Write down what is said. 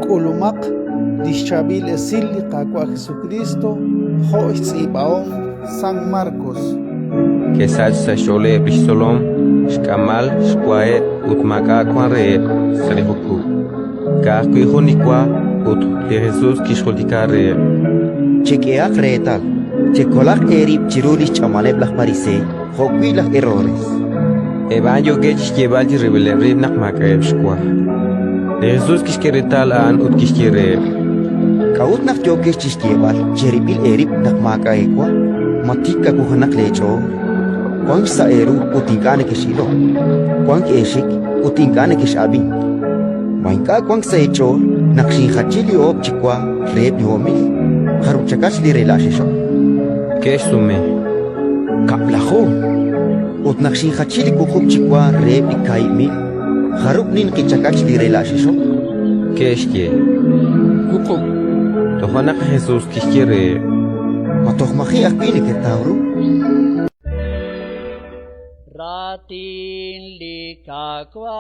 Kulumak Dishabil Esili Kakwa Jesucristo Jois Ibaon San Marcos Kesach Sashole Bishsolom Shkamal Shkwae Utmaka Kware Salehuku Kakui Honikwa Ut Jesus Kisholikare Chequea retal, checolak erip chirulis chamaneb las parise, hokwi las errores. Evanyo Gech Yevalji Rebelebri Nakmaka Shkwa Jesus Kishkeretal An Ut Kishkere Kaut nak jokes chiskieval, cheripil erip nak maka ekwa, matika kuhanak lecho. Kwang sa eru utingane kishilo, kwang eshik utingane kishabi. Maingka kwang sa echo, nakshinhachili ob chikwa, rep yomi. Haruchakas li relashisho. Kesh Sume Kaplaho. Ut nakshinhachili kukup chikwa rep ikaimi. Harup nin kichakach li relashisho. Keshke Kuko Tohanak Jesus Kishkere Matoh mahi akpini ketawru. Ratin likakwa